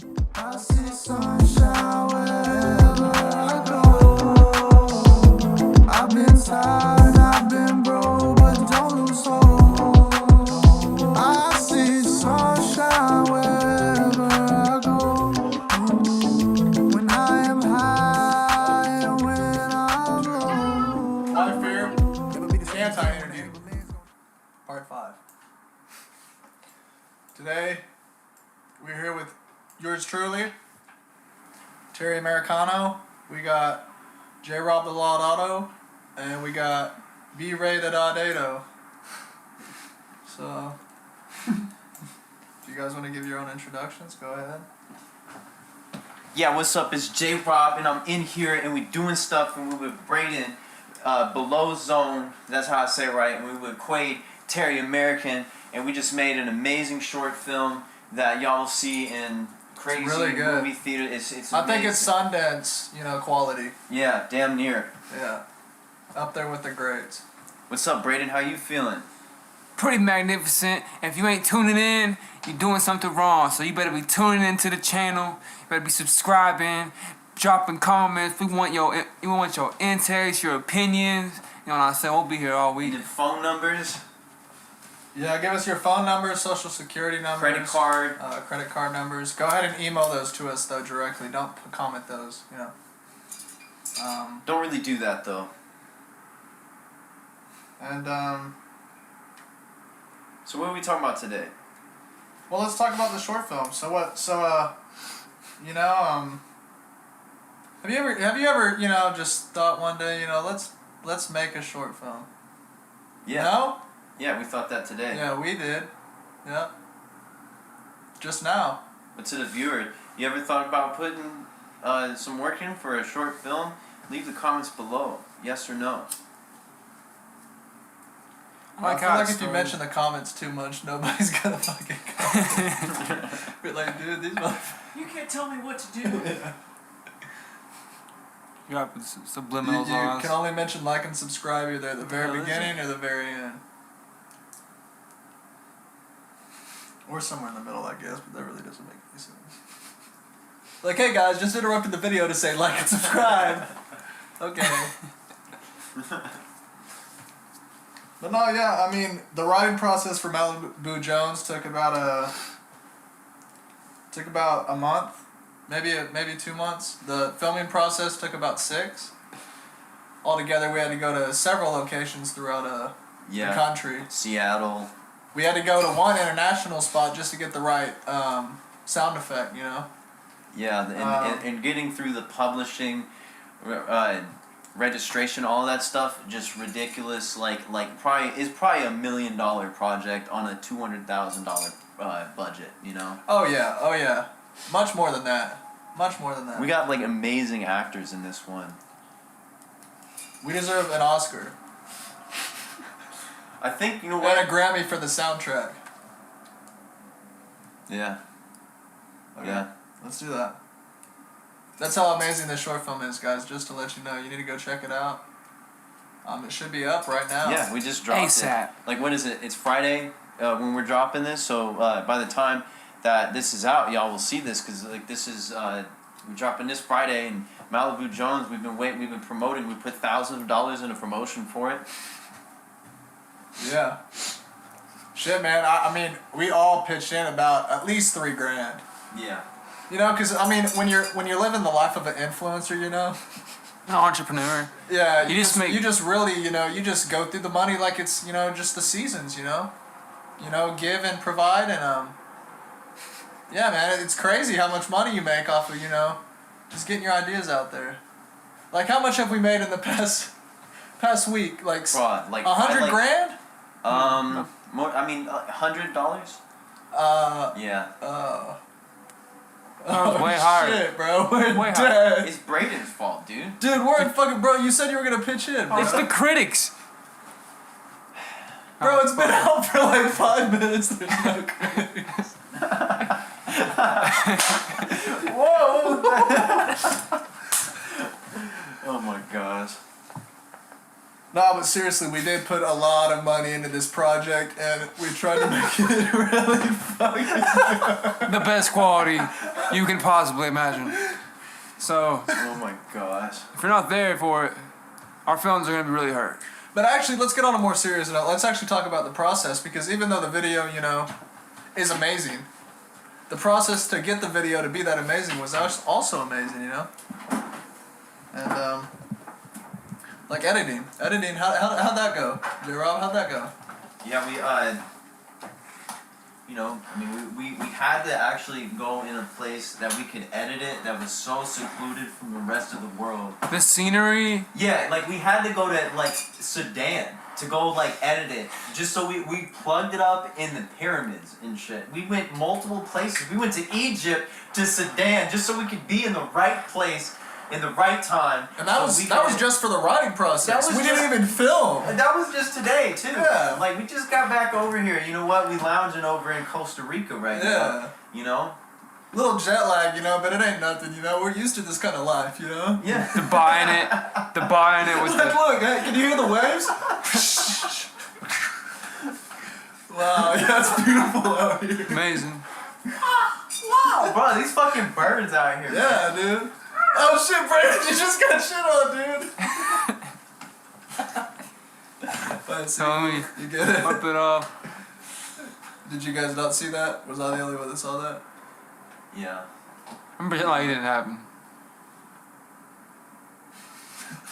I see sunshine wherever I go. I've been tired, I've been broke, but don't lose hope. I see sunshine wherever I go. When I am high and when I'm low. WHYFYRE the Anti Interview, Part 5. Today, we're here with yours truly, Terry Americano. We got J. Rob the Laudado, and we got B. Ray the Daudado. So, if you guys want to give your own introductions, go ahead. Yeah, what's up? It's J. Rob, and I'm in here, and we doing stuff, and we with Braden, Below Zone, that's how I say it right, and we with Quaid, Terry American, and we just made an amazing short film that y'all will see in crazy really good. movie theater. It's I think amazing. it's Sundance, quality. Yeah, damn near. Yeah. Up there with the greats. What's up, Braden? How you feeling? Pretty magnificent. If you ain't tuning in, you're doing something wrong. So you better be tuning into the channel. You better be subscribing, dropping comments. We want your intakes, your opinions. You know what I'm saying? We'll be here all We week. did phone numbers, Yeah, give us your phone numbers, social security numbers, credit card. credit card numbers. Go ahead and email those to us though directly. Don't comment those. Don't really do that though. And So what are we talking about today? well, let's talk about the short film. So what? So have you ever just thought one day let's make a short film? Yeah. No? Yeah, we thought that today. Yeah, we did. Yeah. Just now. But to the viewer, you ever thought about putting some work in for a short film? Leave the comments below. Yes or no. I feel like if you mention the comments too much, nobody's gonna fucking comment. Be like, dude, these motherfuckers. You can't tell me what to do. You got You subliminals on. can only mention like and subscribe either at the very beginning or the very end. Or somewhere in the middle, I guess, but that really doesn't make any sense. Like, hey guys, just interrupted the video to say like and subscribe. Okay. But no, yeah, I mean, the writing process for Malibu Jones took about a month, maybe 2 months. The filming process took about 6. Altogether, we had to go to several locations throughout the country. Seattle. We had to go to one international spot just to get the right sound effect, Yeah, and getting through the publishing, registration, all that stuff, just ridiculous. Like probably $1 million project on a $200,000 budget. Oh yeah, much more than that. We got like amazing actors in this one. We deserve an Oscar I think and a Grammy for the soundtrack. Yeah. Okay. Yeah. Let's do that. That's how amazing this short film is, guys. Just to let you know, you need to go check it out. It should be up right now. Yeah, we just dropped ASAP. it. Like, what is it? It's Friday when we're dropping this, so by the time that this is out, y'all will see this, because this is we're dropping this Friday, and Malibu Jones, we've been promoting. We put thousands of dollars in a promotion for it. Yeah. Shit, man. I mean, we all pitched in about at least $3,000. Yeah. Because I mean, when you're living the life of an influencer, An entrepreneur. Yeah, You you just just go through the money like it's just the seasons, give and provide, and yeah, man, it's crazy how much money you make off of just getting your ideas out there. Like, how much have we made in the past week? Like $100 $100,000? More. I mean, $100. Yeah. Oh, way higher. Shit, bro. We're Way dead. It's Braden's fault, dude. Dude, we're in fucking... Bro, you said you were going to pitch in, bro. It's the critics. Bro, it's been out for like 5 minutes. There's no critics. Whoa! Oh my gosh. No, but seriously, we did put a lot of money into this project, and we tried to make it really fucking. The best quality you can possibly imagine. So, Oh my gosh. if you're not there for it, our films are gonna be really hurt. But actually, let's get on a more serious note. Let's actually talk about the process, because even though the video, you know, is amazing, the process to get the video to be that amazing was also amazing, you know? And, like editing, how'd that go? J-Rob, how'd that go? Yeah, you know, I mean, we had to actually go in a place that we could edit it that was so secluded from the rest of the world. The scenery. Yeah, like we had to go to like Sudan to go like edit it, just so we plugged it up in the pyramids and shit. We went multiple places. We went to Egypt, to Sudan, just so we could be in the right place in the right time. And that was just for the writing process. We didn't even film. That was just today too. Yeah. Like we just got back over here. You know what? We lounging over in Costa Rica right now. You know? Little jet lag, you know, but it ain't nothing, you know. We're used to this kind of life, you know. Yeah. The buying it was Like, look, hey, can you hear the waves? Wow, yeah, it's beautiful out here. amazing. Wow, bro, these fucking birds out here. Yeah, dude. Oh shit, Brandon, you just got shit on, dude. But see, Tell me. you get it? Flip it off. Did you guys not see that? Was I the only one that saw that? Yeah. I'm pretending like it didn't happen.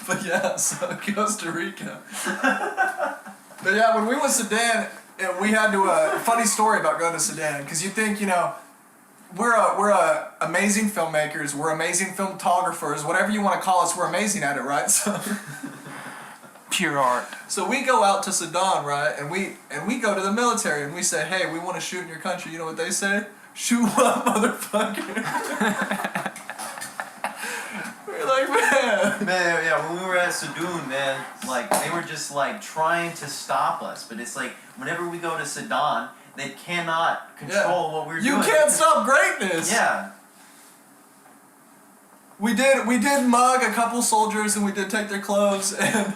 But yeah, so Costa Rica. But yeah, when we went to Sudan, we had to, funny story about going to Sudan, because you think, you know, we're amazing filmmakers, we're amazing filmtographers, whatever you want to call us, we're amazing at it, right? So, Pure art. so we go out to Sudan, right, and we go to the military and we say, hey, we want to shoot in your country. You know what they say? Shoot what, motherfucker? We're like, Man, yeah, when we were at Sudan, man, like, they were just, like, trying to stop us. But it's like, whenever we go to Sudan, they cannot control what we're doing. You can't stop greatness. Yeah. We did mug a couple soldiers and we did take their clothes, and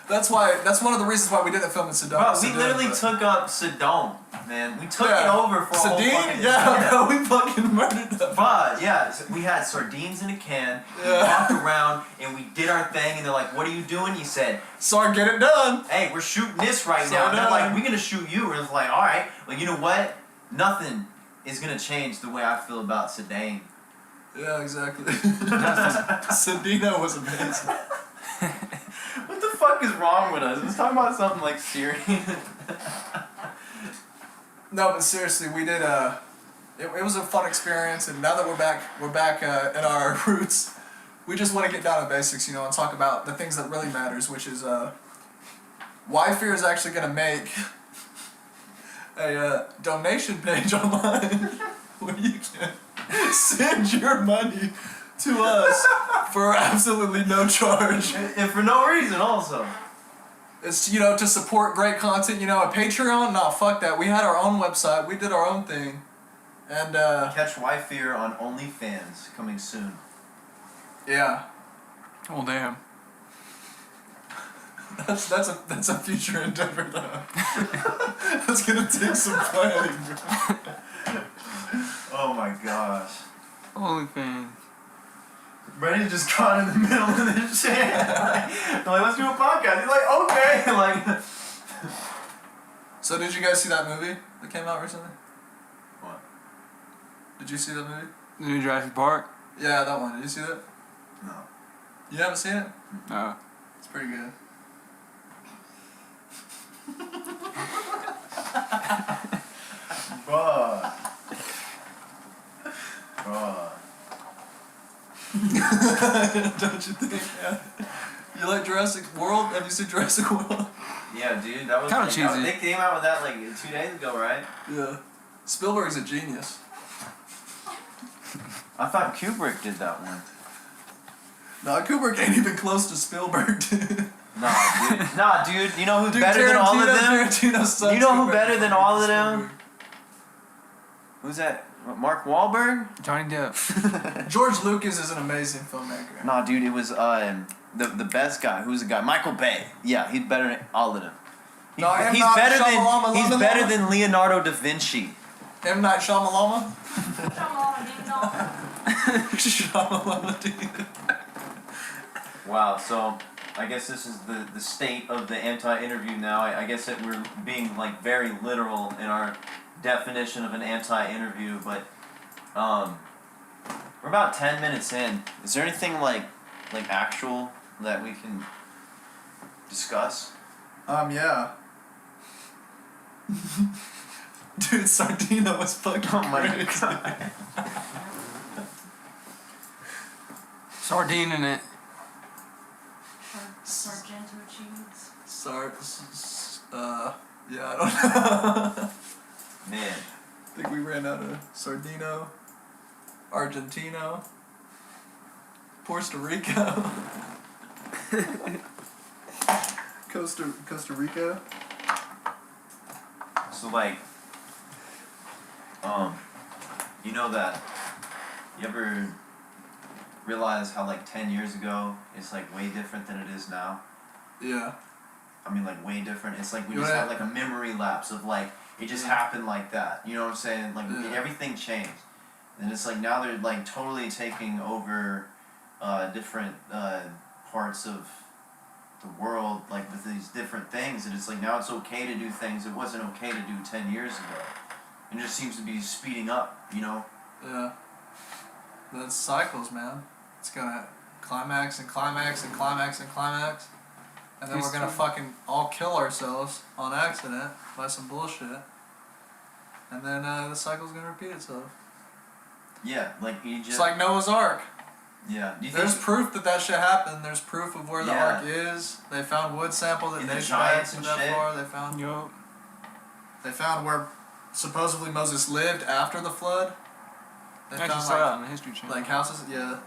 that's one of the reasons why we didn't film in Sudan. Bro, we literally took up Sudan, man. We took it over for a whole fucking... Yeah, no, we fucking murdered them. But, yeah, so we had sardines in a can, we walked around, and we did our thing, and they're like, what are you doing? You said, Sorry, get it done. hey, we're shooting this right now. And they're like, we're gonna shoot you. And it's like, alright, well, you know what? Nothing is gonna change the way I feel about Sudan. Yeah, exactly. Sedina was amazing. What the fuck is wrong with us? Let's talk about something like serious. No, but seriously, we did it was a fun experience, and now that we're back in our roots, we just want to get down to basics, you know, and talk about the things that really matters, which is WHYFYRE is actually gonna make a donation page online where you can send your money to us for absolutely no charge. And for no reason, also. It's, you know, to support great content, you know, a Patreon? No, fuck that. We had our own website. We did our own thing. And, Catch WHYFYRE on OnlyFans coming soon. yeah. Oh damn. That's a future endeavor, though. That's gonna take some planning, bro. Oh my gosh. OnlyFans. Brandon just caught in the middle of this shit. Like, let's do a podcast. He's like, okay. Like, So did you guys see that movie that came out recently? what? Did you see that movie? The new Jurassic Park? Yeah, that one. Did you see that? No. You haven't seen it? No. It's pretty good. Bruh. Bruh. Don't you think? Yeah. You like Jurassic World? Have you seen Jurassic World? Yeah, dude, that was Kinda like, cheesy. they came out with that like 2 days ago, right? Yeah. Spielberg's a genius. I thought Kubrick did that one. Nah, Kubrick ain't even close to Spielberg, dude. Nah, dude. You know who's Dude, better than all of them? Tarantino sucks You know who compared better to than fucking all of them? Spielberg. Who's that? Mark Wahlberg? Johnny Depp. George Lucas is an amazing filmmaker. Nah, dude, it was the best guy. Who's the guy? Michael Bay. Yeah, he's better than all of them. No, M. Night Shyamalan, He's better than Leonardo da Vinci. M. Night Shyamalan? Wow, so I guess this is the state of the anti-interview now. I guess that we're being like very literal in our definition of an anti-interview, but we're about 10 minutes in. Is there anything like actual that we can discuss? Yeah. Dude, Sardino was fucking crazy. God. Sardine in it. Sargento cheese. Yeah, I don't know. Man. I think we ran out of Sardino, Argentino, Puerto Rico, Costa Rica. So like, you know that, you ever realize how like 10 years ago it's like way different than it is now? Yeah. I mean like way different. It's like we You just know have like a memory lapse of like, it just happened like that. You know what I'm saying? Like everything changed. And it's like now they're like totally taking over different parts of the world, like with these different things, and it's like now it's okay to do things it wasn't okay to do 10 years ago. It just seems to be speeding up, you know? Yeah. That's cycles, man. It's gonna climax and climax and climax and climax. And then we're gonna fucking all kill ourselves on accident by some bullshit. And then the cycle's gonna repeat itself. Yeah, like Egypt. It's like Noah's Ark. Yeah. Do you There's think proof that shit happened. There's proof of where the Yeah. ark is. They found wood sample that In the dates giants back and that shit? far. They found. Yup. They found where supposedly Moses lived after the flood. They I actually found saw that on the History Channel. like houses. Yeah.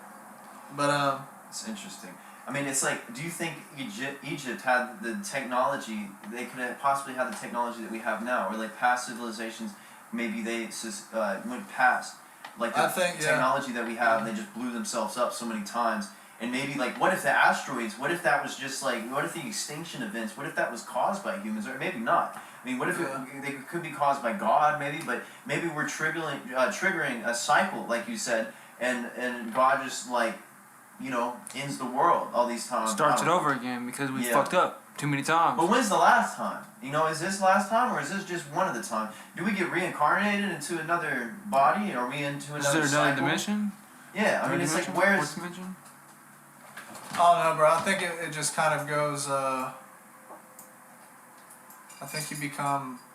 But it's interesting? I mean, it's like, do you think Egypt had the technology? They could have possibly had the technology that we have now, or like past civilizations. Maybe they went past like the I think, yeah. technology that we have, and they just blew themselves up so many times. And maybe like, what if the asteroids? What if that was just like? What if the extinction events? What if that was caused by humans, or maybe not? I mean, what if they could be caused by God? Maybe, but maybe we're triggering a cycle, like you said, and God just like, you know, ends the world all these times. Starts it over again because we Yeah. fucked up too many times. But when's the last time? You know, is this last time, or is this just one of the time? Do we get reincarnated into another body? Are we into Is another there cycle? another dimension? Yeah, I mean, it's like, where's... Fourth dimension? I don't know, bro. I think it just kind of goes. I think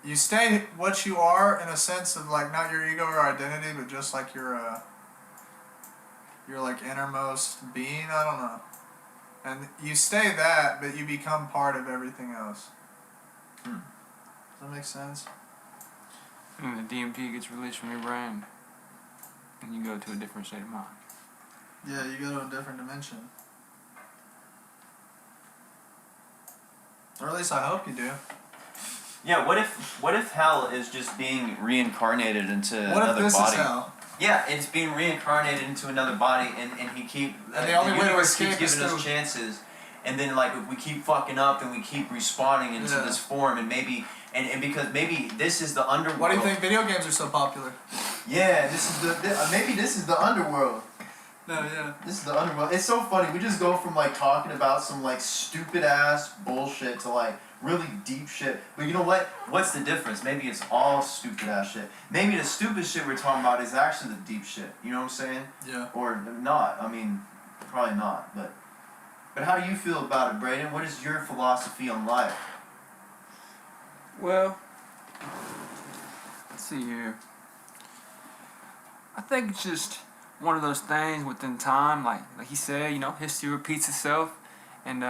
you stay what you are in a sense of like not your ego or identity, but just like your like innermost being. I don't know. And you stay that, but you become part of everything else. Does that make sense? And the DMT gets released from your brain, and you go to a different state of mind. Yeah, you go to a different dimension. Or at least I hope you do. Yeah, what if hell is just being reincarnated into What if another this body? is hell? Yeah, it's being reincarnated into another body, and the only way to universe escape keeps is giving us through- chances, and then like if we keep fucking up and we keep respawning into Yeah. this form, and maybe and because maybe this is the underworld. Why do you think video games are so popular? Yeah, this is maybe this is the underworld. No, yeah. This is the underworld. It's so funny. We just go from like talking about some like stupid ass bullshit to like really deep shit. But you know what? What's the difference? Maybe it's all stupid ass shit. Maybe the stupid shit we're talking about is actually the deep shit. You know what I'm saying? Yeah. Or not. I mean, probably not. But how do you feel about it, Braden? What is your philosophy on life? Well, let's see here. I think it's just one of those things within time, like he said, you know, history repeats itself, and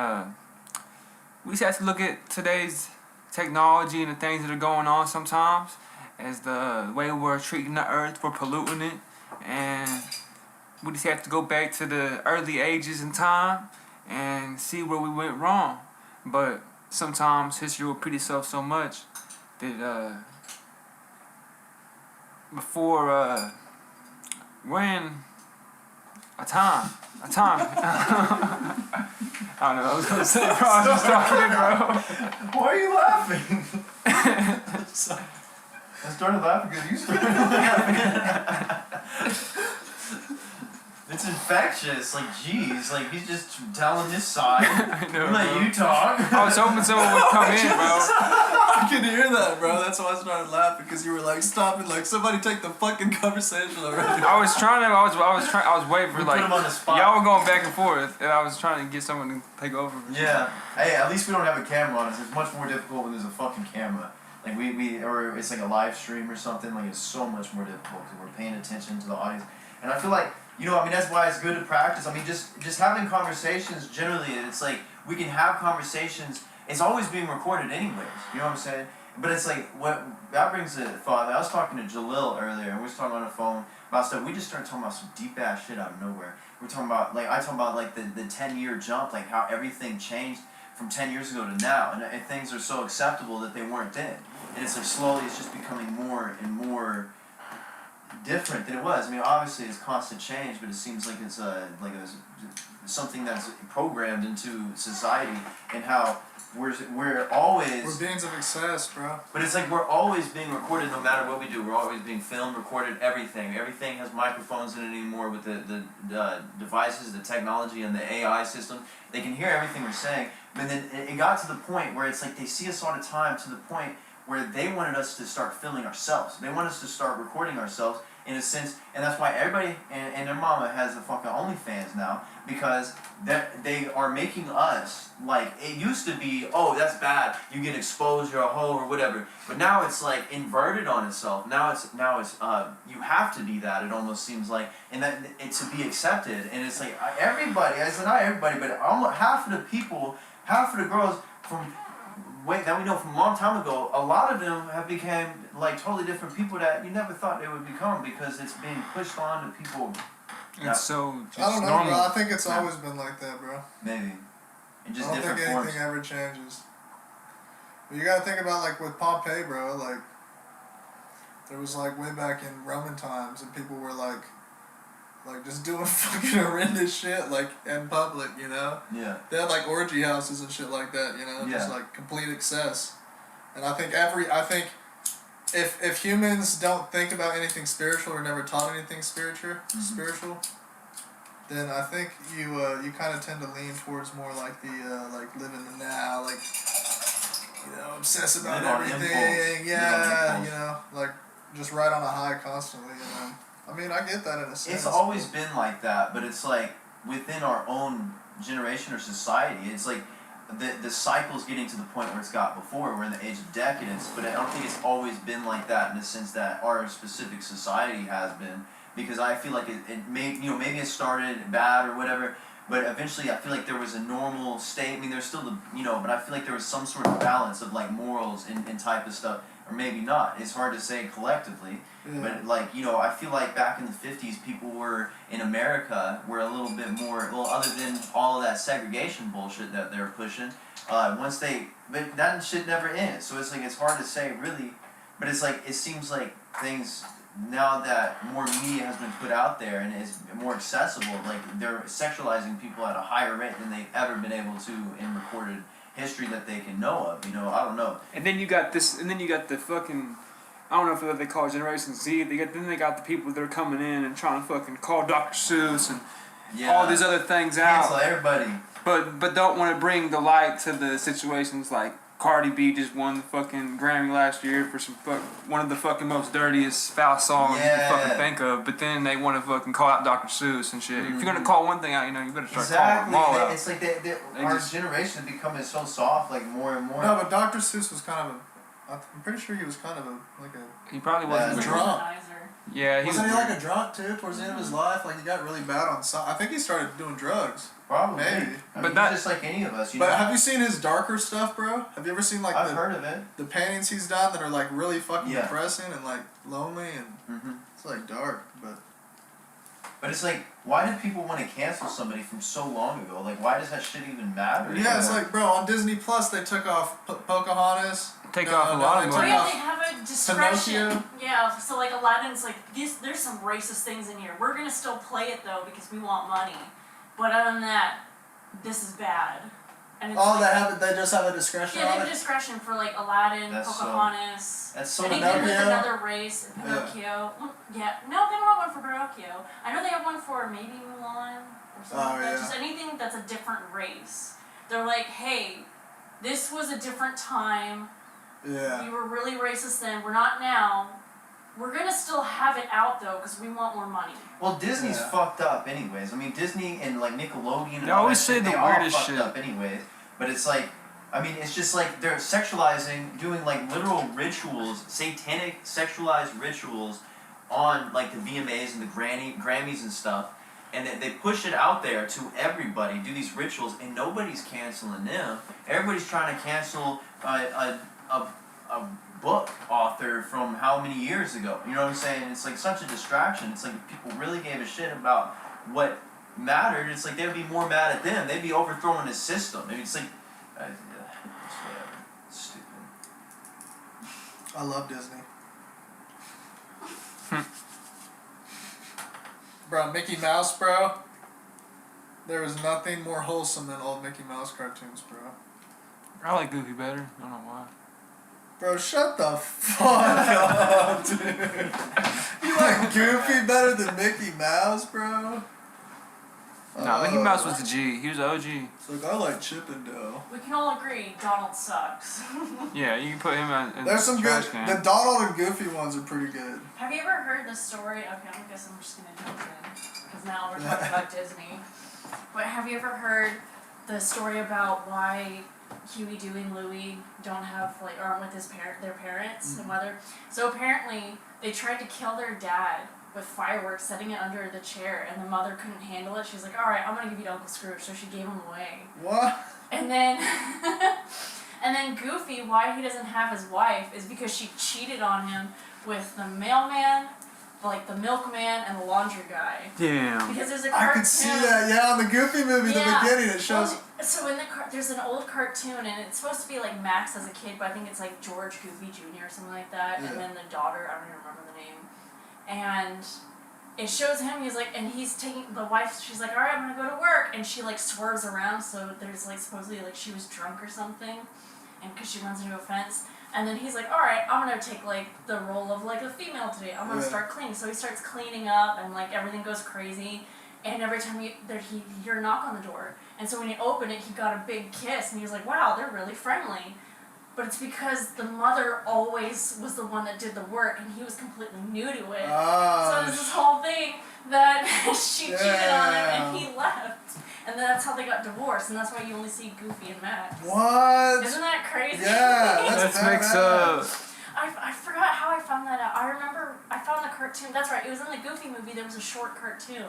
we just have to look at today's technology and the things that are going on sometimes as the way we're treating the earth, we're polluting it, and we just have to go back to the early ages in time and see where we went wrong. But sometimes history will repeat itself so much that before when a time. I don't know what I was gonna say, bro. I was just talking, bro. Why are you laughing? I started laughing because you started laughing. It's infectious, like jeez, like he's just telling his side. I know, Let bro. you talk. I was hoping someone would come in, bro. I could hear that, bro. That's why I started laughing, because you were like stopping, like somebody take the fucking conversation already. I was waiting for We like put him on the spot. y'all were going back and forth, and I was trying to get someone to take over. Yeah. Hey, at least we don't have a camera on us. It's much more difficult when there's a fucking camera. Like or it's like a live stream or something. Like it's so much more difficult because we're paying attention to the audience. And I feel like, you know, I mean, that's why it's good to practice. I mean, just having conversations generally, it's like we can have conversations. It's always being recorded anyways. You know what I'm saying? But it's like, what that brings a thought. I was talking to Jalil earlier, and we was talking on the phone about stuff. We just started talking about some deep ass shit out of nowhere. We're talking about, like, I talking about like the 10-year jump, like how everything changed from 10 years ago to now, and things are so acceptable that they weren't then. And it's like slowly, it's just becoming more and more different than it was. I mean, obviously it's constant change, but it seems like it's something that's programmed into society, and how we're always. We're beings of excess, bro. But it's like we're always being recorded, no matter what we do. We're always being filmed, recorded, everything. Everything has microphones in it anymore with the devices, the technology, and the AI system. They can hear everything we're saying. But then it got to the point where it's like they see us all the time, to the point where they wanted us to start filming ourselves. They want us to start recording ourselves in a sense, and that's why everybody and their mama has a fucking OnlyFans now, because they are making us, like, it used to be, oh, that's bad, you get exposed, you're a hoe or whatever, but now it's like inverted on itself. Now it's you have to be that, it almost seems like, and that it to be accepted. And it's like everybody, I said not everybody, but almost half of the people, half of the girls from that we know from a long time ago, a lot of them have become like totally different people that you never thought they would become, because it's being pushed on to people. It's so just I don't know, normal. bro. I think it's always been like that, bro. Maybe. In just I don't different think anything forms. ever changes. But you gotta think about, like, with Pompeii, bro, like, there was, like, way back in Roman times, and people were, like just doing fucking horrendous shit, like, in public, you know? Yeah. They had, like, orgy houses and shit like that, you know? Yeah. Just, like, complete excess. And I think if humans don't think about anything spiritual, or never taught anything spiritual, then I think you kind of tend to lean towards more like the like live in the now, like, you know, obsess about Live on everything, impulse. yeah, you know, like just ride on a high constantly, you know. I mean, I get that in a sense. It's always been like that, but it's like within our own generation or society, it's like the cycle's getting to the point where it's got before. We're in the age of decadence, but I don't think it's always been like that in the sense that our specific society has been, because I feel like it may, you know, maybe it started bad or whatever, but eventually I feel like there was a normal state. I mean, there's still but I feel like there was some sort of balance of like morals and type of stuff, or maybe not. It's hard to say collectively. Yeah. But like, you know, I feel like back in the 50s, people were in America were a little bit more, well, other than all of that segregation bullshit that they're pushing, but that shit never ends. So it's like, it's hard to say really, but it's like, it seems like things, now that more media has been put out there and is more accessible, like they're sexualizing people at a higher rate than they've ever been able to in recorded history that they can know of, you know, I don't know. And then you got the fucking, I don't know if they call it Generation Z. They got the people that are coming in and trying to fucking call Dr. Seuss and all these other things out. Cancel everybody. But don't want to bring the light to the situations like Cardi B just won the fucking Grammy last year for one of the fucking most dirtiest foul songs you can fucking think of. But then they want to fucking call out Dr. Seuss and shit. If you're gonna call one thing out, you know, you better start calling them all out. It's like our generation is becoming so soft, like more and more. No, but Dr. Seuss was kind of I'm pretty sure he was kind of He probably wasn't drunk. Yeah, Wasn't he like a drunk too towards the end of his life? Like he got really bad on some. I think he started doing drugs. Probably. Maybe. I But mean, that- he's just like any of us, you But know. have you seen his darker stuff, bro? Have you ever seen like I've heard of it. the paintings he's done that are like really fucking Yeah. depressing and like lonely and Mm-hmm. it's like dark, but But it's like, why did people want to cancel somebody from so long ago? Like, why does that shit even matter? yeah, it's like, bro, on Disney Plus they took off Pocahontas, take No, off a no, lot they of took Oh movies. yeah, off they have a discretion. Pinocchio. Yeah, so like Aladdin's like there's some racist things in here. We're gonna still play it though because we want money. But other than that, this is bad. And it's Oh, like, they just have a discretion yeah, they on have it. discretion for like Aladdin, That's so- Pocahontas. That's so Anything with Pinocchio? another race, Pinocchio. Yeah, no, they don't have one for Pinocchio. I know they have one for maybe Mulan or something like that. yeah. Just anything that's a different race. They're like, hey, this was a different time. Yeah. We were really racist then. We're not now. We're gonna still have it out though because we want more money. Well, Disney's Yeah. fucked up anyways. I mean, Disney and like Nickelodeon and They all always that say shit, the they all weirdest fucked shit. up anyways. But it's like, I mean, it's just like they're sexualizing, doing like literal rituals, satanic sexualized rituals on like the VMAs and the Grammys and stuff. And they push it out there to everybody, do these rituals, and nobody's canceling them. Everybody's trying to cancel a book author from how many years ago. You know what I'm saying? It's like such a distraction. It's like if people really gave a shit about what mattered, it's like they would be more mad at them. They'd be overthrowing the system. I mean, it's like, it's whatever. It's stupid. I love Disney. Bro, Mickey Mouse, bro. There was nothing more wholesome than old Mickey Mouse cartoons, bro. I like Goofy better. I don't know why. Bro, shut the fuck up, dude. You like Goofy better than Mickey Mouse, bro? Nah, Mickey Mouse was the G. He was the OG. It's like, I like Chippendale. We can all agree Donald sucks. Yeah, you can put him in There's the some trash good. can. The Donald and Goofy ones are pretty good. Have you ever heard the story? Okay, I guess I'm just gonna jump in because now we're talking about Disney. But have you ever heard the story about why Huey, Dewey, and Louie don't have like aren't with their parents and mother? So apparently they tried to kill their dad with fireworks, setting it under the chair, and the mother couldn't handle it. She's like, "All right, I'm gonna give you to Uncle Scrooge," so she gave him away. What? And then, and then Goofy, why he doesn't have his wife is because she cheated on him with the mailman, like the milkman, and the laundry guy. Damn. Because there's a I cartoon. could see that, yeah, on the Goofy movie, Yeah. the beginning, it shows. Well, so in the there's an old cartoon, and it's supposed to be like Max as a kid, but I think it's like George Goofy Jr. or something like that. Yeah. And then the daughter, I don't even remember the name. And it shows him, he's like, and he's taking, the wife, she's like, all right, I'm gonna go to work. And she like swerves around, so there's like supposedly like she was drunk or something. And because she runs into a fence. And then he's like, all right, I'm gonna take like the role of like a female today. I'm gonna start cleaning. So he starts cleaning up, and like everything goes crazy. And every time he hear a knock on the door. And so when he opened it, he got a big kiss, and he was like, wow, they're really friendly. But it's because the mother always was the one that did the work, and he was completely new to it. So there's this whole thing that she cheated on him, and he left. And then that's how they got divorced, and that's why you only see Goofy and Max. What? Isn't that crazy? Yeah, that's Let's mix up. I forgot how I found that out. I remember I found the cartoon. That's right. It was in the Goofy movie. There was a short cartoon,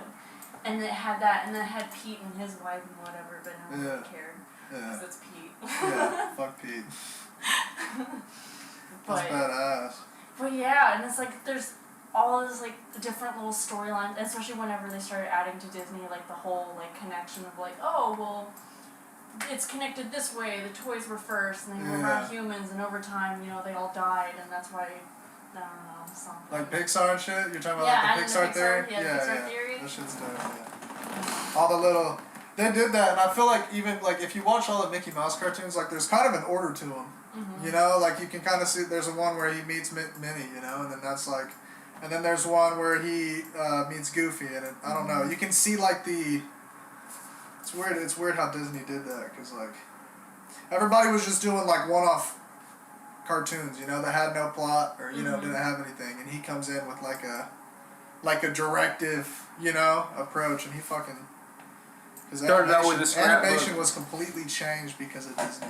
and it had that, and then it had Pete and his wife and whatever, but no one really cared because Yeah. it's Pete. Yeah, fuck Pete. That's But badass. but yeah, and it's like there's all this like the different little storylines, especially whenever they started adding to Disney like the whole like connection of like, oh well, it's connected this way. The toys were first, and they were around humans, and over time, you know, they all died, and that's why I don't know something. Like Pixar and shit? You're talking about Yeah, like the Pixar theory? Yeah, Pixar theory. That shit's dope, yeah. All the little... They did that, and I feel like even, like, if you watch all the Mickey Mouse cartoons, like, there's kind of an order to them. Mm-hmm. You know? Like, you can kind of see... There's a one where he meets Minnie, you know? And then that's, like... And then there's one where he meets Goofy, and it, I don't know. You can see, like, the... It's weird how Disney did that, because, like... Everybody was just doing, like, one-off cartoons, you know, that had no plot or you know didn't have anything, and he comes in with like a directive, you know, approach, and he fucking started out with the scrapbook. animation was completely changed because of Disney.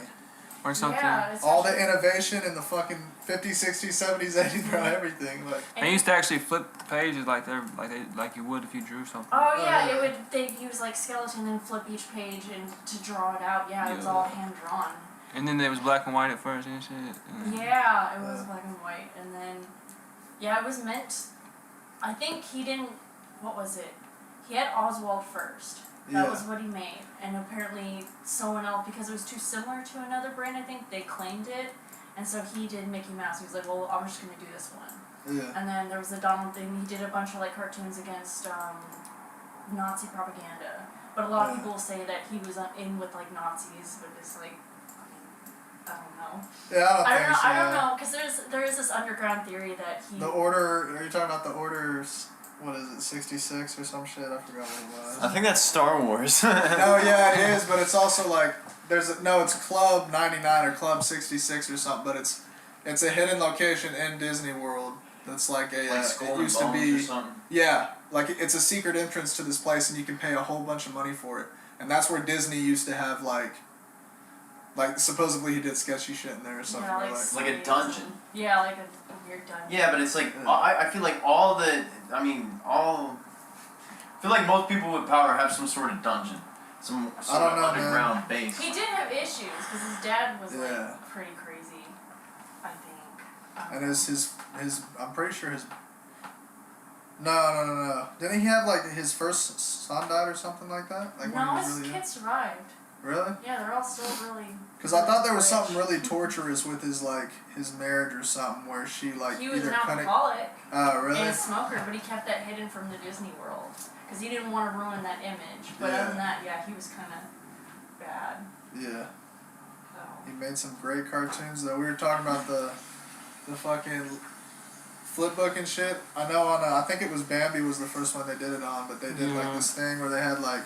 Or something. Yeah, All the innovation in the fucking 50s, 60s, 70s, 80s, bro, everything like. They used to actually flip the pages like you would if you drew something. Oh yeah, they'd use like skeleton and flip each page and to draw it out. Yeah, it was all hand drawn. And then it was black and white at first and shit. Yeah, it was black and white, and then yeah, it was meant. I think he didn't. What was it? He had Oswald first. That was what he made, and apparently someone else, because it was too similar to another brand, I think they claimed it, And so he did Mickey Mouse. He was like, well, I'm just gonna do this one. Yeah. And then there was the Donald thing. He did a bunch of like cartoons against Nazi propaganda. But a lot of people say that he was in with like Nazis, but it's like, I don't know. Yeah, I don't think so. I don't know, because there is this underground theory that he. The Order. Are you talking about the Orders? What is it, 66 or some shit? I forgot what it was. I think that's Star Wars. No, yeah, it is, but it's also like it's Club 99 or Club 66 or something, but it's a hidden location in Disney World. That's like a like Skull it and used to Bones be or something. yeah, like it's a secret entrance to this place, and you can pay a whole bunch of money for it, and that's where Disney used to have like supposedly he did sketchy shit in there or something. Yeah, Like a dungeon. Yeah, like a weird dungeon. Yeah, but it's like I feel like I feel like most people with power have some sort of dungeon, some sort of underground base. He did have issues because his dad was Yeah. like pretty crazy, I think. And his I'm pretty sure his no. Didn't he have like his first son died or something like that? Like when No, he was his really kids survived. Really? Yeah, they're all still really. Because I thought there was rich. something really torturous with his marriage or something where she like He was either an alcoholic really? and a smoker, but he kept that hidden from the Disney World because he didn't want to ruin that image. But Yeah. other than that, yeah, he was kind of bad. Yeah. So. He made some great cartoons though. We were talking about the fucking flip book and shit. I know I think it was Bambi was the first one they did it on, but they did like this thing where they had like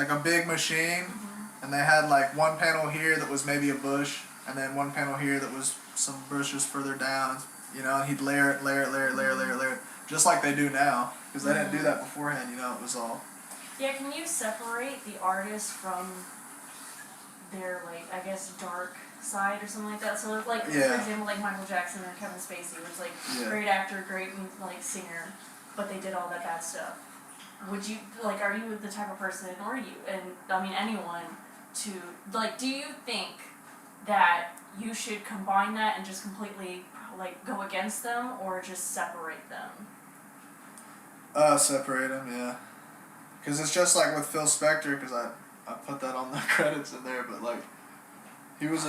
a big machine, and they had like one panel here that was maybe a bush, and then one panel here that was some bushes further down, and he'd layer it, just like they do now, because they didn't do that beforehand, it was all. Yeah, can you separate the artist from their, like, I guess, dark side or something like that? So, like, for example, like Michael Jackson or Kevin Spacey was, like, great actor, great, like, singer, but they did all that bad stuff. Would you, like, are you the type of person, or you, and, I mean, anyone, to, like, do you think that you should combine that and just completely, like, go against them, or just separate them? Separate them, yeah. Because it's just like with Phil Spector, because I put that on the credits in there, but like he was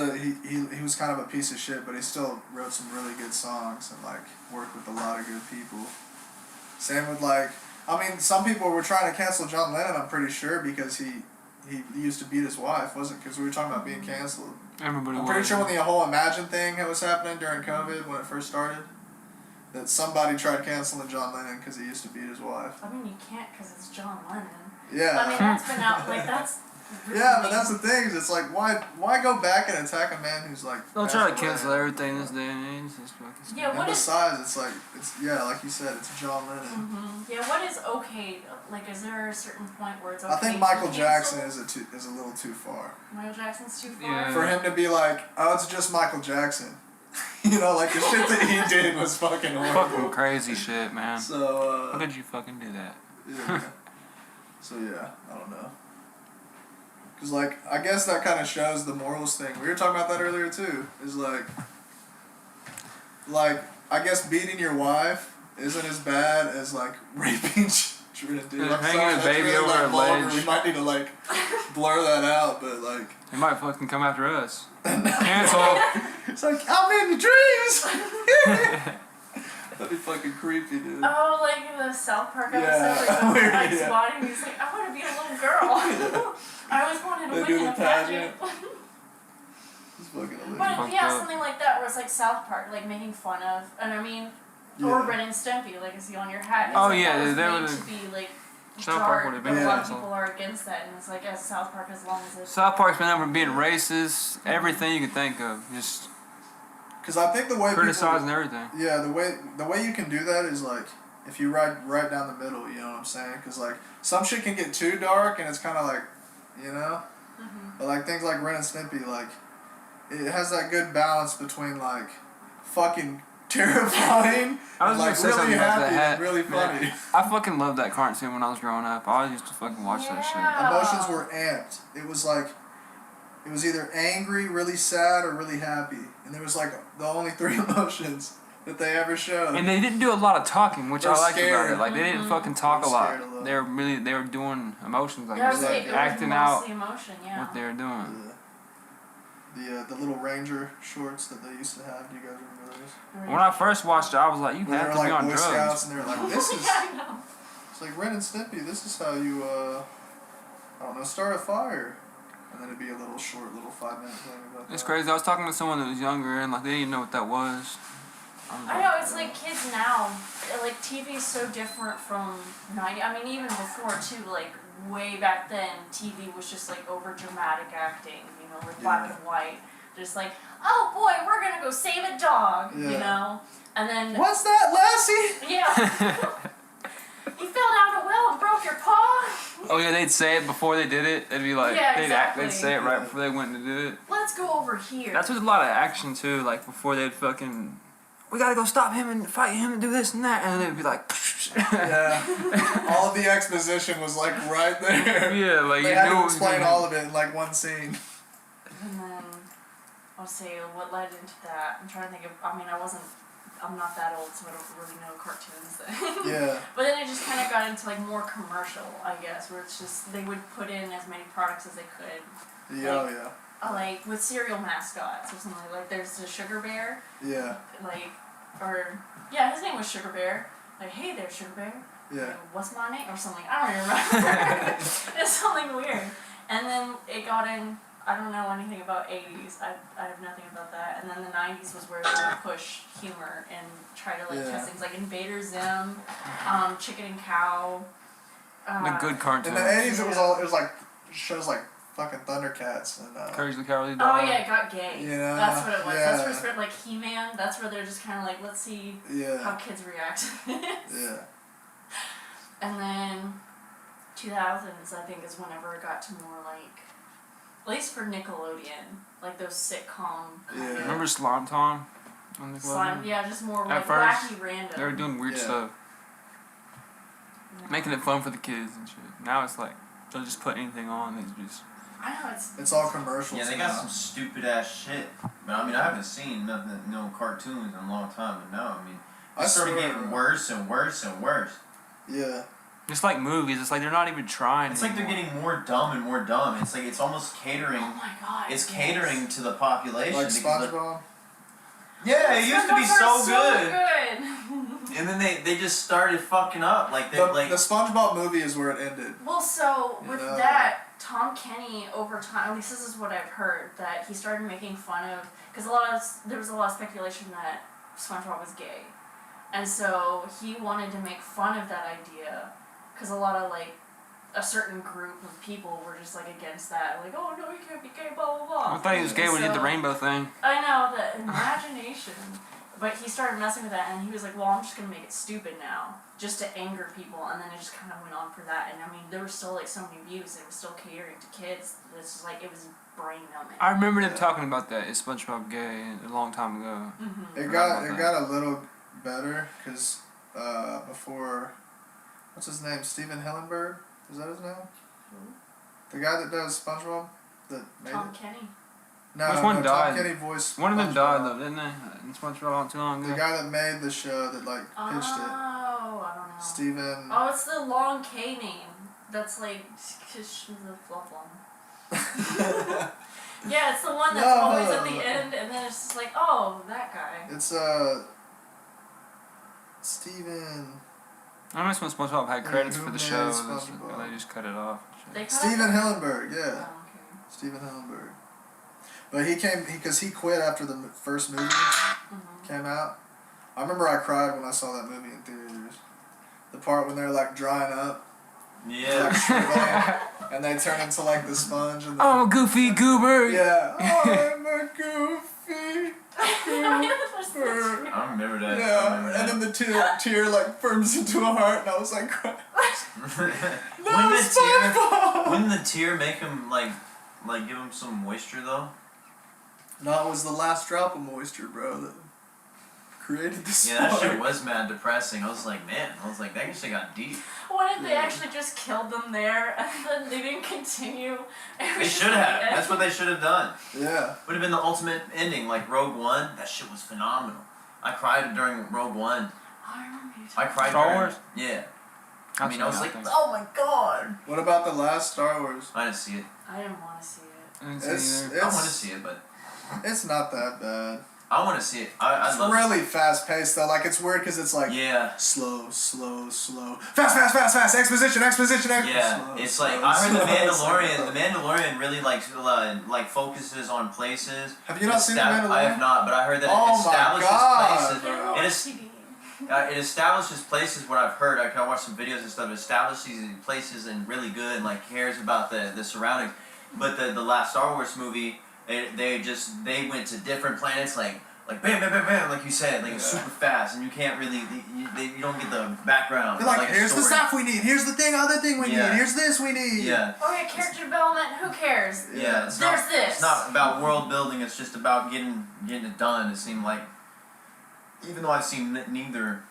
kind of a piece of shit, but he still wrote some really good songs and like worked with a lot of good people. Same with some people were trying to cancel John Lennon, I'm pretty sure, because he used to beat his wife, wasn't? Because we were talking about being canceled. I'm pretty sure when the whole Imagine thing that was happening during COVID when it first started, that somebody tried canceling John Lennon because he used to beat his wife. I mean, you can't because it's John Lennon. Yeah. I mean, that's been out, like, that's... Really yeah, but that's the thing, is it's like, why go back and attack a man who's like... They'll try to cancel everything this day and age. Yeah, and besides, it's like you said, it's John Lennon. Mm-hmm. Yeah, what is okay? Like, is there a certain point where it's okay? I think Michael Jackson is a little too far. Michael Jackson's too far? Yeah. For him to be like, oh, it's just Michael Jackson. Like the shit that he did was fucking horrible. Fucking crazy shit, man. So, how did you fucking do that? Yeah. So, yeah, I don't know. Because, like, I guess that kind of shows the morals thing. We were talking about that earlier, too. Is like, I guess beating your wife isn't as bad as, like, raping children, dude. I'm hanging sorry, a that's baby really, over a vulgar. ledge. We might need to, like, blur that out, but, like... They might fucking come after us. Cancel. It's like, I'm in your dreams! That'd be fucking creepy, dude. Oh, like the South Park episode, Yeah. like, like squatting, he's like, I want to be a little girl. I always wanted to They win do in the a pageant. It's fucking hilarious. But Fucked yeah, up. something like that where it's like South Park, like making fun of, and I mean, or Ren and Stimpy, like is he on your hat? It's Oh, like, yeah, that was they made were to the- be like South Park dark, would've but been a lot of canceled. people are against that, and it's like as South Park, as long as it's South Park's been known for being racist, everything you can think of, just Because I think the way criticizing everything. Yeah, the way you can do that is like if you ride right down the middle. You know what I'm saying? Because like some shit can get too dark, and it's kind of like, But like things like Ren and Stimpy, like it has that good balance between like fucking terrifying I was and gonna like say really something about happy that. and really funny. Man, I fucking loved that cartoon when I was growing up. I always used to fucking watch that shit. Emotions were amped. It was like, it was either angry, really sad, or really happy. And there was like the only three emotions that they ever showed. And they didn't do a lot of talking, which They're I liked about scared. it. Like they didn't fucking talk a They're lot. scared a lot. They were doing emotions, like yeah, just it like was acting mostly out emotion, yeah. what they were doing. Yeah. the little Ranger shorts that they used to have. Do you guys remember those? When I first watched it, I was like, you Where they have were to be like on Boy drugs. Scouts, and they were like, this is. Yeah, I know. It's like Ren and Stimpy. This is how you I don't know, start a fire. And then it'd be a little short, little 5-minute thing about It's that. crazy. I was talking to someone that was younger and like they didn't know what that was. I know, it's like kids now, like TV's so different from 90. I mean, even before too, like way back then, TV was just like over dramatic acting, you know, like black Yeah. and white. Just like, oh boy, we're gonna go save a dog, you Yeah. know? And then, What's that, Lassie? yeah. You fell down a well and broke your paw? Oh yeah, they'd say it before they did it. They'd be like, Yeah, they'd say it right Yeah. before they went to do it. Let's go over here. That's with a lot of action too. Like before they'd fucking, we gotta go stop him and fight him and do this and that, and they'd be like, Yeah. All of the exposition was like right there. yeah, like They you had knew to what was explain gonna all of it in like one scene. And then, I'll say what led into that. I'm trying to think of, I mean, I'm not that old, so I don't really know cartoons then. Yeah. But then it just kind of got into like more commercial, I guess, where it's just, they would put in as many products as they could. Yeah, oh, yeah. Like with cereal mascots or something, like there's the Sugar Bear, Yeah. like, or, yeah, his name was Sugar Bear. Like, hey there, Sugar Bear. Yeah. Like, what's my name? Or something. I don't even remember. It's something weird. And then it got in, I don't know anything about 80s. I have nothing about that. And then the 90s was where they would push humor and try to like Yeah. test things like Invader Zim, Chicken and Cow. the good cartoons. In the 80s, it was like shows like fucking Thundercats and Courage the Cowardly Oh Dog. yeah, it got gay. Yeah, That's what it was. yeah. That's where it spread, like He-Man. That's where they're just kind of like, let's see how yeah, kids react to this. yeah, And then 2000s, I think, is whenever it got to more like, at least for Nickelodeon, like those sitcom kind Yeah. of Remember Slime Time on Nickelodeon? slime, yeah, just more At like first, wacky random. They were doing weird Yeah. stuff, Yeah. making it fun for the kids and shit. Now it's like they'll just put anything on. They just I know it's all commercials. Yeah, they got some stupid ass shit. But I mean, I haven't seen nothing, no cartoons in a long time. But now, I mean, I it's started swear. getting worse and worse and worse. Yeah, it's like movies. It's like they're not even trying. It's like they're anymore. getting more dumb and more dumb. It's like it's almost catering. Oh my god. It's yes. catering to the population. like because of- SpongeBob. Yeah, it used to be SpongeBob so are good. And then they just started fucking up. Like they The like. SpongeBob movie is where it ended. Well, so with Yeah. that, Tom Kenny over time, at least this is what I've heard, that he started making fun of, because there was a lot of speculation that SpongeBob was gay, and so he wanted to make fun of that idea, because a lot of like a certain group of people were just like against that, like, oh no, you can't be gay, blah blah blah. I thought he was gay when he did the So- rainbow thing. I know, the imagination. But he started messing with that, and he was like, well, I'm just going to make it stupid now, just to anger people, and then it just kind of went on for that. And I mean, there were still like so many views, it was still catering to kids. It's just like, it was brain numbing. I remember them Yeah. talking about that. Is SpongeBob gay a long time ago? Mm-hmm. It Forgot got about got a little better because before, what's his name? Steven Hillenburg? Is that his name? The guy that does SpongeBob that made Tom it. Kenny. No, Which no, one no, died? Tom Kenny voiced. One of them SpongeBob. died though, didn't they? In SpongeBob not too long The ago. guy that made the show that like Oh, pitched it. I don't know. Steven. Oh, it's the long K name. That's like, the fluff one. Yeah, it's the one that's No. always at the end, and then it's just like, oh, that guy. It's Steven. I know when SpongeBob had credits who for the made show, SpongeBob? and they just cut it off. They cut Steven it? Hillenburg, yeah. Oh, okay. Steven Hillenburg. But because he quit after the first movie Mm-hmm. came out. I remember I cried when I saw that movie in theaters. The part when they're like drying up, Yeah. like shriveling, and they turn into like the sponge and the, Oh, Goofy Goober! yeah, I'm a goofy. I remember that. I Yeah, remember and then that. the tear like forms into a heart, and I was like, crying. No, Wouldn't the tear? SpongeBob! Wouldn't the tear make him like give him some moisture though? No, it was the last drop of moisture, bro, that created the Yeah, that spark. shit was mad depressing. I was like, man, that shit got deep. What if they Yeah. actually just killed them there and then they didn't continue? They should have. That's what they should have done. Yeah. Would have been the ultimate ending, like Rogue One. That shit was phenomenal. I cried during Rogue One. I remember you I talking cried Star during. Wars? Yeah. I've I mean, seen I was that like, thing. oh my god. What about the last Star Wars? I didn't see it. I didn't want to see it. I didn't see It's it either. I want to it's see it, but It's not that bad. I want to see it. I It's love really fast paced though. Like it's weird because it's like Yeah. slow, fast, exposition. Yeah, slow, it's like slow, I heard the slow. Mandalorian. The Mandalorian really like focuses on places. Have you not seen The Mandalorian? I have not, but I heard that Oh it my establishes God, places. bro. It is. It establishes places. What I've heard, I watch some videos and stuff. It establishes these places and really good, and like cares about the surroundings. But the last Star Wars movie, they went to different planets, like bam, bam, bam, bam, like you said, like it's super fast, and you can't really you don't get the background. They're like, here's the story. stuff we need. Here's the other thing we need. Here's this we need. Yeah. Okay, character development. Who cares? Yeah, it's There's not. this. It's not about world building. It's just about getting it done. It seemed like, even though I've seen neither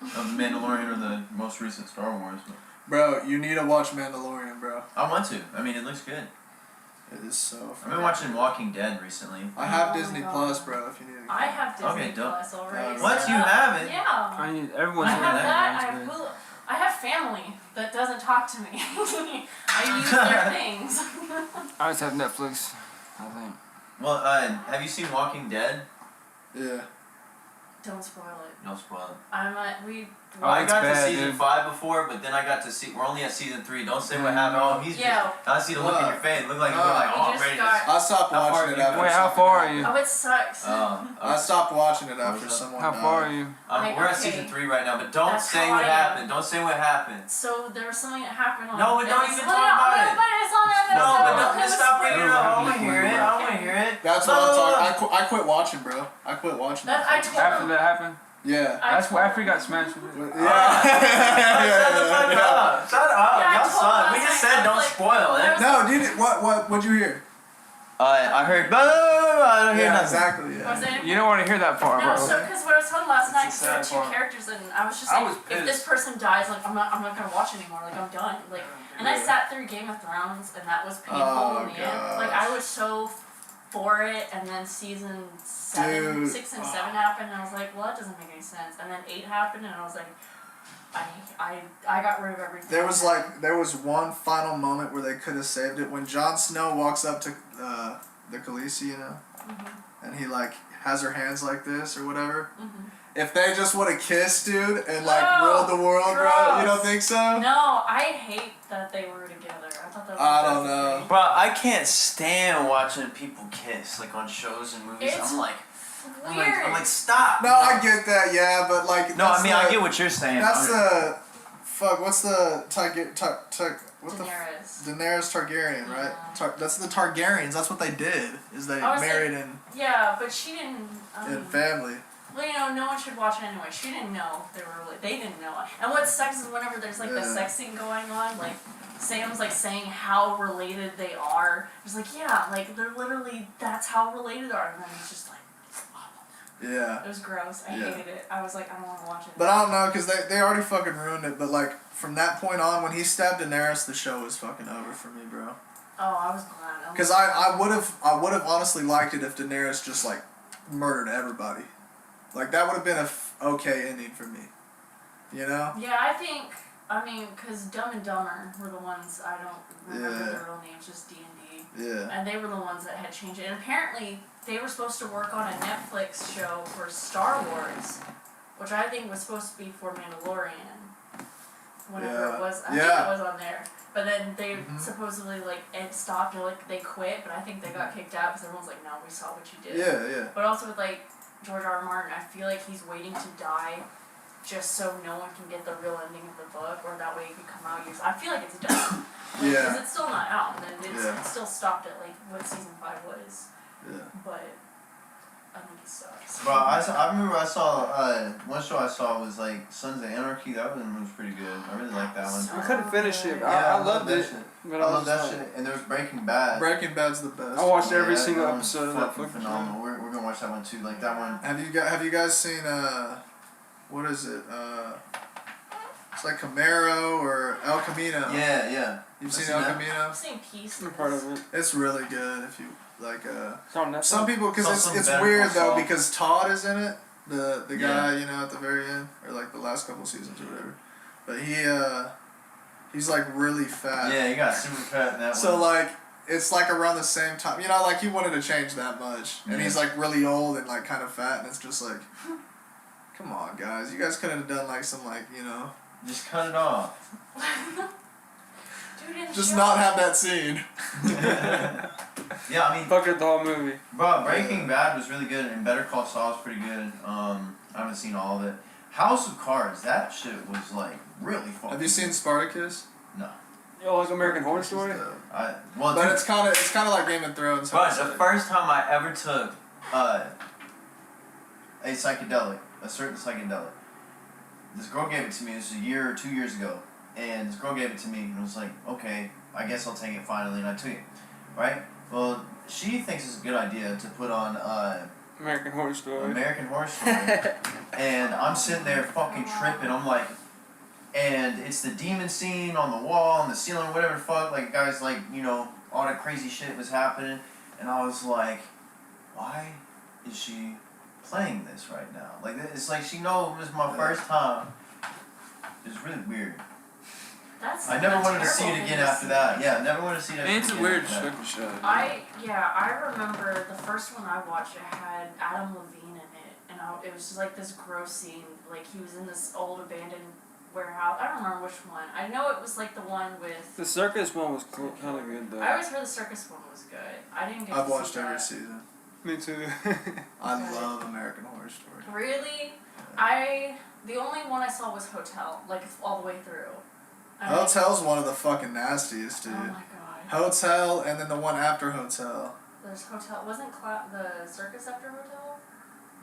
of the Mandalorian or the most recent Star Wars, but Bro, you need to watch Mandalorian, bro. I want to. I mean, it looks good. It is so. I've been watching Walking Dead recently. I have Oh my Disney God. Plus, bro. If you need. I have Disney Okay, dope. Plus already. What? set You up. have it? Yeah. Everyone's I doing have that. that. I That's have good. Hulu. I have family that doesn't talk to me. I use their things. I just have Netflix, I think. Well, have you seen Walking Dead? Yeah. Don't spoil it. No spoil it. We I got bad, to season dude. 5 before, but then I got to see. We're only at season 3. Don't say what happened. Oh, he's. Yeah. I see the look in your face. Look like you're No. like, oh, We I'm just ready to. got- I stopped How far watching have it you after. Wait, how something far are happened. you? Oh, it sucks. I stopped watching it after What's up? someone. How far are you? We're at season 3 right now, but don't That's say how what I am. happened. Don't say what happened. So there was something that happened on. No, but don't even talk about it. But it's on episode. No, but don't It just was stop great. bringing it up. I want to hear it. I want to hear it. That's what I'm talking. I quit watching, bro. I quit watching. That, I told After him. that happened? Yeah. That's why after he got smashed with it. Yeah. Shut the fuck up. Shut up. Yeah, I Y'all told suck. him We last just night, said I don't was like, spoil it. No, dude. What'd you hear? I heard. I don't hear Yeah, nothing. exactly. I was Yeah. in- You don't want to hear that part, No, bro. so because what I was told last night, It's a there were sad 2 part. characters, and I was just I like, was if this pissed. person dies, like I'm not gonna watch anymore. Like I'm done. Like, and I sat through Game of Thrones, and that was painful Oh, in the end. Like I was so for it, and then season 7, Dude. 6 and 7 happened, and I was like, well, that doesn't make any sense. And then 8 happened, and I was like, I got rid of everything. There was one final moment where they could have saved it when Jon Snow walks up to the Khaleesi, you know, and he like has her hands like this or whatever. If they just would have kissed, dude, and like No, ruled the world, bro, you don't gross. think so? No, I hate that they were together. I thought that was I the don't best know. thing. Bro, I can't stand watching people kiss like on shows and movies. It's I'm like, Weird. stop. No, I get that, yeah, but like. No, that's I mean I get what you're saying. That's the. Fuck, what's the what the Daenerys. Daenerys Targaryen, right? Yeah. That's the Targaryens. That's what they did. Is they I was married Yeah, but she didn't. in family. Well, you know, no one should watch it anyway. She didn't know they didn't know. And what sucks is whenever there's like the Yeah. sex scene going on, like Sam's like saying how related they are. It's like, yeah, like they're literally that's how related they are. And then it's just like, Yeah. it was gross. I Yeah. hated it. I was like, I don't want to watch it. But I don't know, cause they already fucking ruined it. But like from that point on, when he stabbed Daenerys, the show was fucking over for me, bro. Oh, I was glad. Cause I would have honestly liked it if Daenerys just like murdered everybody. Like that would have been a okay ending for me. You know? Yeah, I mean, because Dumb and Dumber were the ones, I don't remember Yeah. their real names, just D&D. Yeah. And they were the ones that had changed it. And apparently, they were supposed to work on a Netflix show for Star Wars, which I think was supposed to be for Mandalorian. Whenever Yeah. it was, I Yeah. think it was on there. But then they supposedly, like, it stopped, or, like, they quit, but I think they got kicked out because everyone's like, no, we saw what you did. Yeah, yeah. But also with, like, George R. R. Martin, I feel like he's waiting to die just so no one can get the real ending of the book, or that way it can come out years. I feel like it's done. Because Yeah. it's still not out, and Yeah. it's still stopped at, like, what season 5 was. Yeah. But I think it sucks. Bro, I remember I saw one show I saw was like Sons of Anarchy. That one was pretty good. I really liked that one. I couldn't finish it. Yeah, I loved that it. shit. But I love was that like- shit. And there was Breaking Bad. Breaking Bad's the best. I watched every Yeah, single that one's episode of that fucking fucking phenomenal. show. We're gonna watch that one too. Like that one. Have you guys seen what is it? It's like Camaro or El Camino. Yeah, yeah. You've I've seen seen El that. Camino? I've seen Peace. I'm part of it. It's really good if you like. It's on Netflix. Some people, because It's also it's Better weird Call though, Saul. because Todd is in it, the Yeah. guy, you know, at the very end, or like the last couple seasons or whatever. But he's like really fat. Yeah, you got super fat in that So one. like it's like around the same time. You know, like he wanted to change that much, and he's like really old and like kind of fat, and it's just like, come on, guys, you guys could have done like some like Just cut it off. Dude, in the just show. not have that scene. Yeah, I mean, Fucked up the whole movie. bro, Breaking Bad was really good, and Better Call Saul was pretty good. I haven't seen all of it. House of Cards, that shit was like really fun. Have you seen Spartacus? No. Yo, like American Horror Story? Well, But dude, it's kind of like Game of Thrones. but the first time I ever took a certain psychedelic, this girl gave it to me. This was a year or 2 years ago, and this girl gave it to me, and I was like, okay, I guess I'll take it finally, and I took it, right? Well, she thinks it's a good idea to put on American Horror Story. American Horror Story, and I'm sitting there fucking tripping. I'm like, and it's the demon scene on the wall, on the ceiling, whatever the fuck. Like, guys, like, all that crazy shit was happening, and I was like, why is she playing this right now? Like, it's like she knows it was my first time. It's really weird. I never wanted to see it again after that. Yeah, I never wanted to see it again. It's a weird after that. fucking show. I remember the first one I watched. It had Adam Levine in it, and it was just like this gross scene. Like he was in this old abandoned warehouse. I don't remember which one. I know it was like the one with. The circus one was cool, kind of good though. I always heard the circus one was good. I didn't get. I've to watched see every that. season. Me too. I love American Horror Story. Really, the only one I saw was Hotel, like all the way through. Hotel's one of the fucking nastiest, dude. Oh my god. Hotel, and then the one after Hotel. There's Hotel. Wasn't the circus after Hotel?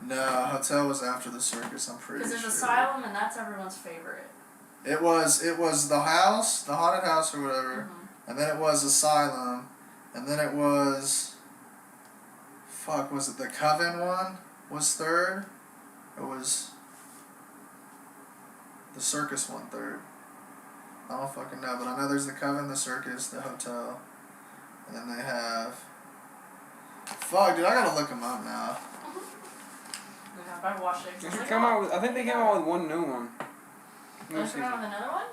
No, Hotel was after the circus, I'm pretty sure. Because there's Asylum, and that's everyone's favorite. It was the house, the haunted house or whatever, and then it was Asylum, and then it was, was it the Coven one was third? It was the circus one third. I don't fucking know, but I know there's the Coven, the circus, the Hotel, and then they have, dude, I gotta look them up now. Yeah, I watched it. I think they came out with one new one. Did they come out with another one?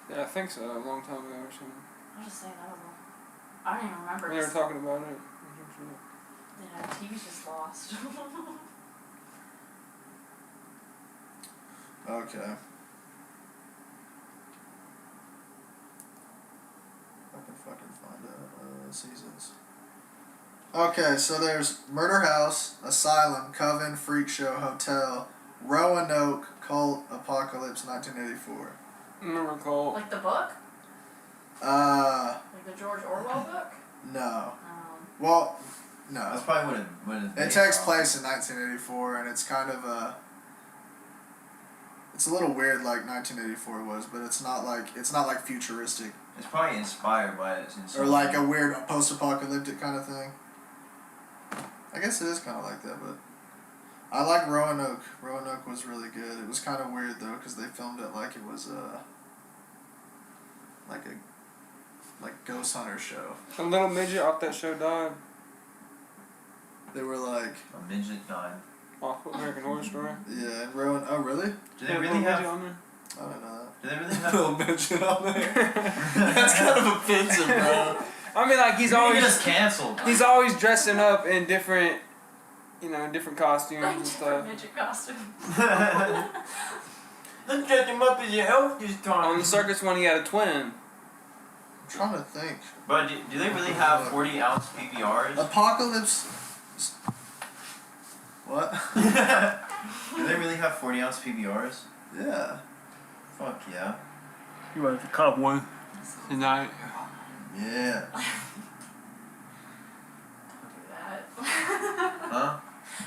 Yeah, I think so. A long time ago or something. I was just saying that was one. I don't even remember. They were talking about it. Yeah, TV's just lost. Okay. I can fucking find seasons. Okay, so there's Murder House, Asylum, Coven, Freak Show, Hotel, Roanoke, Cult, Apocalypse, 1984. Remember Cole? Like the book? Like the George Orwell book? No. Well, no. That's probably what it It takes place in 1984, and it's kind of it's a little weird like 1984 was, but it's not like futuristic. It's probably inspired by it. Or like a weird post-apocalyptic kind of thing. I guess it is kind of like that, but I like Roanoke. Roanoke was really good. It was kind of weird though, because they filmed it like it was like ghost hunter show. A little midget off that show died. They were like A midget died. Off American Horror Story. yeah, and Rowan. Oh really? Do they really have? on there? I don't know Do they really that. have? Little midget on there. That's kind of offensive, bro. I mean, like he's You're gonna always get us canceled. he's always dressing up in different, different costumes Like and different stuff. midget costumes. Let's dress him up as your elf this time. On the circus one, he had a twin. I'm trying to think. But do they really have 40-ounce PBRs? Apocalypse. What? Do they really have 40-ounce PBRs? Yeah. Fuck yeah. You want to cop one tonight? Yeah. Don't do that. Huh?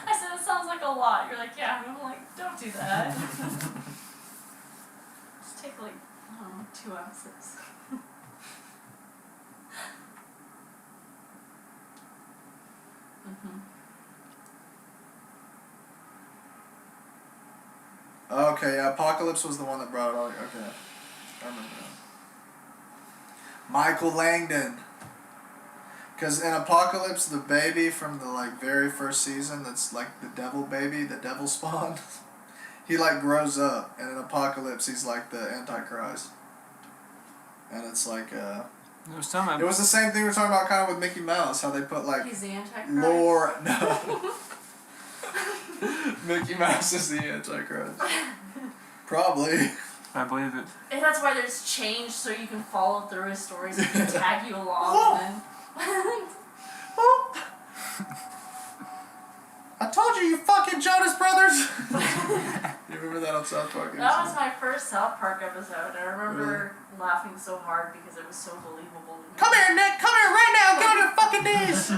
I said it sounds like a lot. You're like, yeah. And I'm like, don't do that. Just take like, I don't know, 2 ounces. Okay, yeah, Apocalypse was the one that brought it all. Okay. I remember that. Michael Langdon. Because in Apocalypse, the baby from the very first season, that's like the devil baby, the devil spawn, he grows up, and in Apocalypse he's like the Antichrist. And it's like There was some. It was the same thing we were talking about kind of with Mickey Mouse, how they put like He's the Antichrist. lore. No. Mickey Mouse is the Antichrist. Probably. I believe it. And that's why there's change, so you can follow through his stories and can tag you along. And then I told you fucking Jonas Brothers! You remember that on South Park? that was my first South Park episode. I remember laughing so hard because it was so believable. Come here, Nick! Come here right now! Get on your fucking knees! I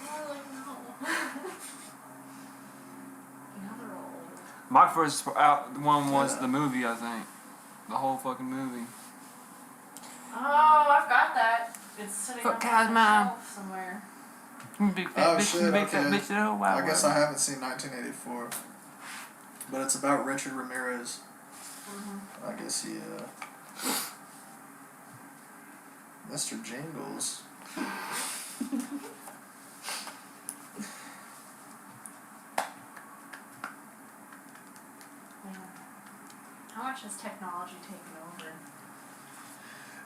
was like, no. Now they're all old. My first one was the movie, I think. The whole fucking movie. Oh, I've got that. It's sitting Fuck on cows, the Mom. shelf somewhere. Big Oh, fat bitch, shit, big fat okay. bitch, oh, wow. I guess I haven't seen 1984. But it's about Richard Ramirez. I guess he, Mr. Jingles. Yeah. How much has technology taken over?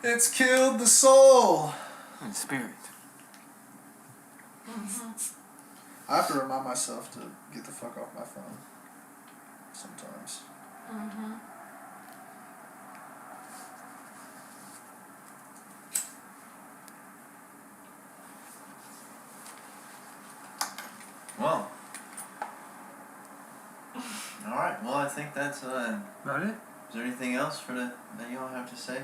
It's killed the soul! And spirit. I have to remind myself to get the fuck off my phone. Sometimes. Well. Alright, well I think that's About it? is there anything else that y'all have to say?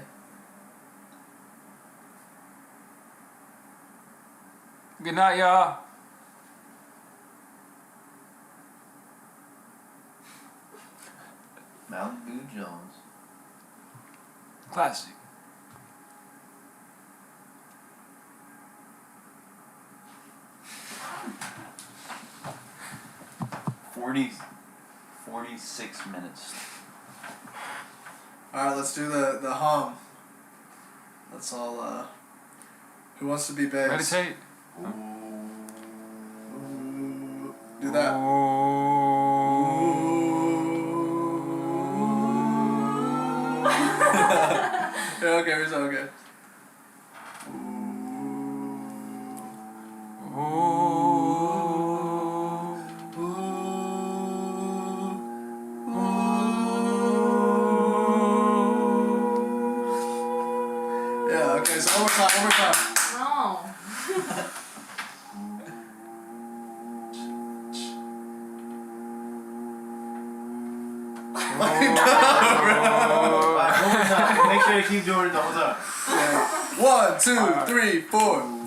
Good night, y'all. Mountain Dew Jones. Classic. Forty 46 minutes. Alright, let's do the hum. Let's all, who wants to be bass? Meditate. Ooh. Do that. Yeah, okay, here's okay. Yeah, okay, so one more time. No. Alright, one more time. Make sure you keep doing it the whole time. Yeah. 1, 2, 3, 4.